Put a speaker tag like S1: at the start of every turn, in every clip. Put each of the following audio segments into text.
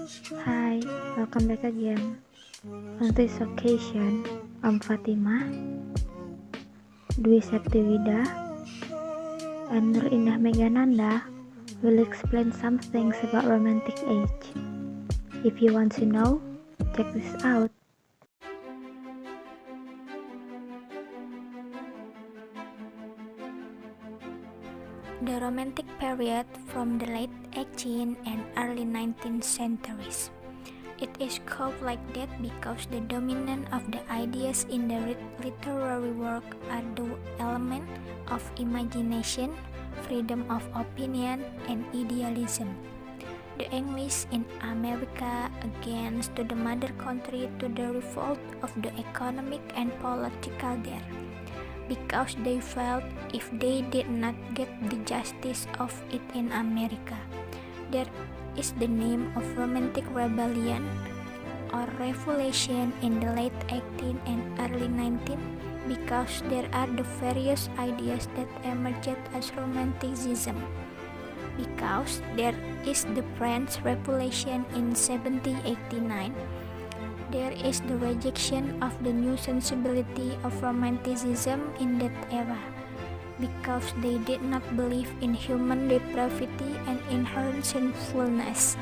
S1: Hi, welcome back again. On this occasion, I'm Fatimah, Dwi Septiwida, and Indah Nanda will explain some things about romantic age. If you want to know, check this out.
S2: The Romantic period from the late 18th and early 19th centuries. It is called like that because the dominant of the ideas in the literary work are the element of imagination, freedom of opinion, and idealism. The English in America against to the mother country to the revolt of the economic and political there, because they felt if they did not get the justice of it in America. There is the name of Romantic Rebellion or Revolution in the late 18th and early 19th because there are the various ideas that emerged as Romanticism. Because there is the French Revolution in 1789, there is the rejection of the new sensibility of Romanticism in that era, because they did not believe in human depravity and inherent sinfulness,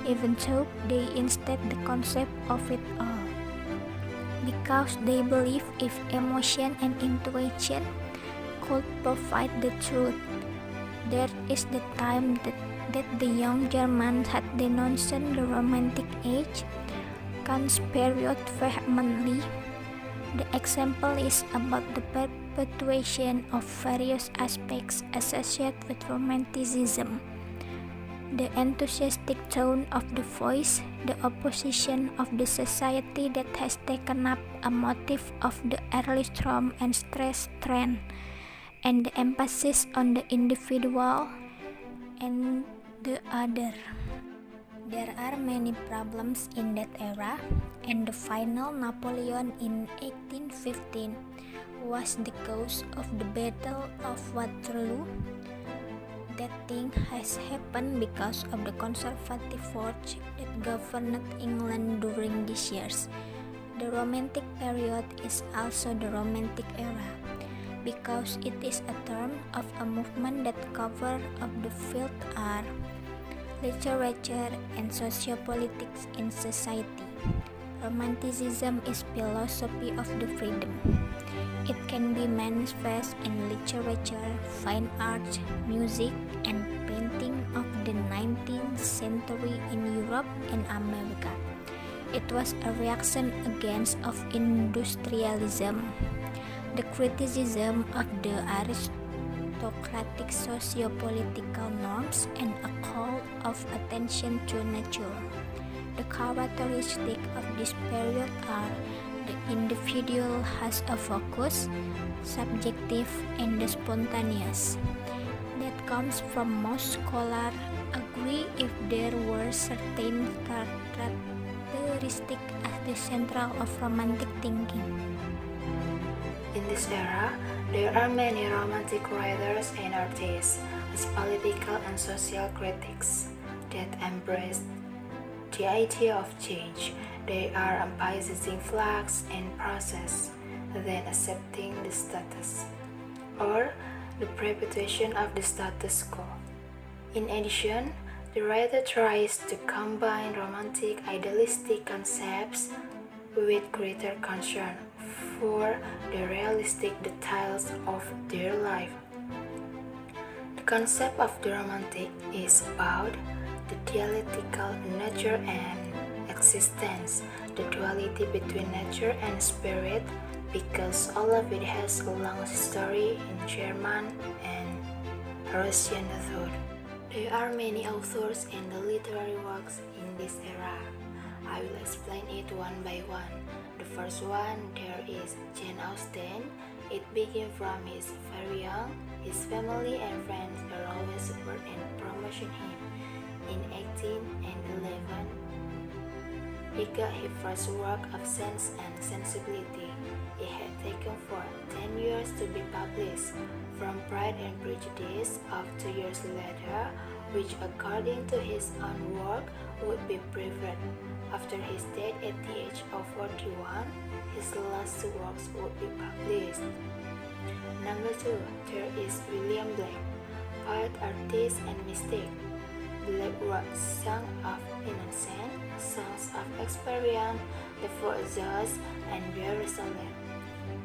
S2: even though they instead the concept of it all. Because they believe if emotion and intuition could provide the truth, there is the time that the young Germans had denounced the Romantic age, Kant's period vehemently. The example is about the perpetuation of various aspects associated with Romanticism. The enthusiastic tone of the voice, the opposition of the society that has taken up a motif of the early storm and stress trend, and the emphasis on the individual and the other. There are many problems in that era, and the final Napoleon in 1815 was the cause of the Battle of Waterloo. That thing has happened because of the conservative force that governed England during these years. The Romantic period is also the Romantic era, because it is a term of a movement that covers of the field art, literature, and sociopolitics in society. Romanticism is philosophy of the freedom. It can be manifest in literature, fine art, music, and painting of the 19th century in Europe and America. It was a reaction against of industrialism, the criticism of the aristocratic socio-political norms, and a call of attention to nature. The characteristics of this period are the individual has a focus, subjective, and the spontaneous. That comes from most scholars agree if there were certain characteristics as the central of romantic thinking.
S3: In this era, there are many romantic writers and artists, as political and social critics, that embrace the idea of change. They are emphasizing flux and process, then accepting the status, or the perpetuation of the status quo. In addition, the writer tries to combine romantic idealistic concepts with greater concern for the realistic details of their life. The concept of the romantic is about the dialectical nature and existence, the duality between nature and spirit, because all of it has a long history in German and Russian thought. There are many authors and the literary works in this era. I will explain it one by one. The first one, there is Jane Austen. It began from his very young. His family and friends are always support and promotion him. In 1811, he got his first work of Sense and Sensibility. It had taken for 10 years to be published. From Pride and Prejudice of 2 years later, which according to his own work would be preferred. After his death at the age of 41, his last two works would be published. Number 2, there is William Blake, poet, artist, and mystic. Blake wrote Songs of Innocence, Songs of Experience, The Four Zones, and Jerusalem.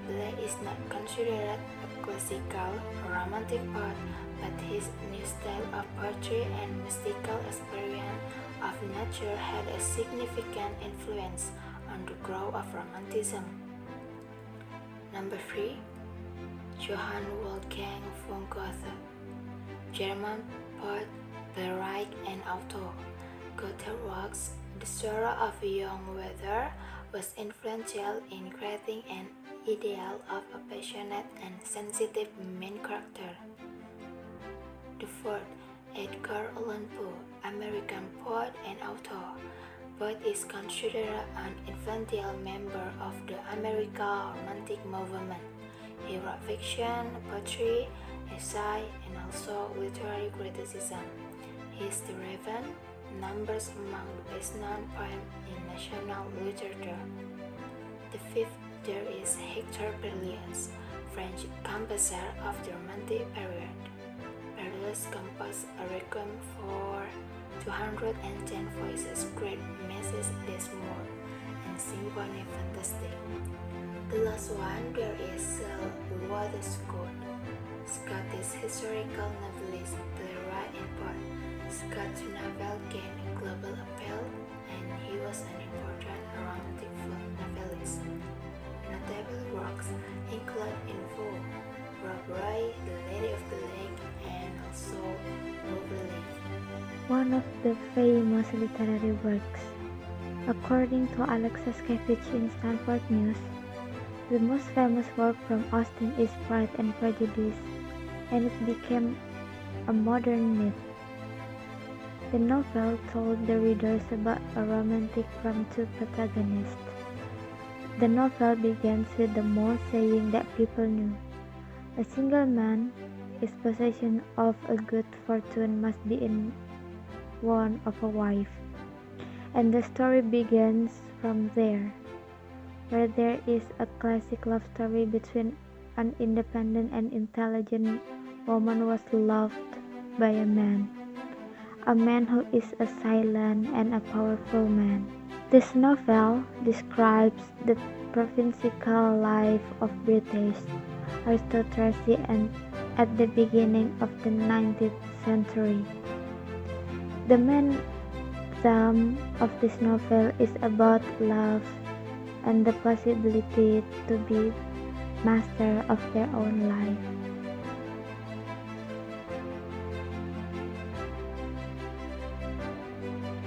S3: Blake is not considered a classical or romantic poet, but his new style of poetry and mystical experience of nature had a significant influence on the growth of Romanticism. Number 3, Johann Wolfgang von Goethe, German poet, playwright, and author. Goethe's works, The Sorrow of Young Werther, was influential in creating an ideal of a passionate and sensitive main character. The fourth, Edgar Allan Poe, American poet and author. Poe is considered an influential member of the American Romantic movement. He wrote fiction, poetry, essay, and also literary criticism. His The Raven numbers among the best-known poems in national literature. The fifth, there is Hector Berlioz, French composer of the Romantic period. Berlioz composed a requiem for 210 voices, great masses des morts, and symphony fantastique. The last one, there is Sir Walter Scott, Scottish historical novelist, playwright, and poet. Scott's novel gained global appeal, and he was an important romantic novelist. Notable works include Info, Rob Roy, The Lady of the Lake, and also Overleaf.
S1: One of the famous literary works. According to Alexis Kevich in Stanford News, the most famous work from Austen is Pride and Prejudice, and it became a modern myth. The novel told the readers about a romantic from two protagonists. The novel begins with the Moor saying that people knew a single man is possession of a good fortune must be in one of a wife, and the story begins from there, where there is a classic love story between an independent and intelligent woman was loved by a man who is a silent and a powerful man. This novel describes the provincial life of British aristocracy and at the beginning of the 19th century. The main theme of this novel is about love and the possibility to be master of their own life.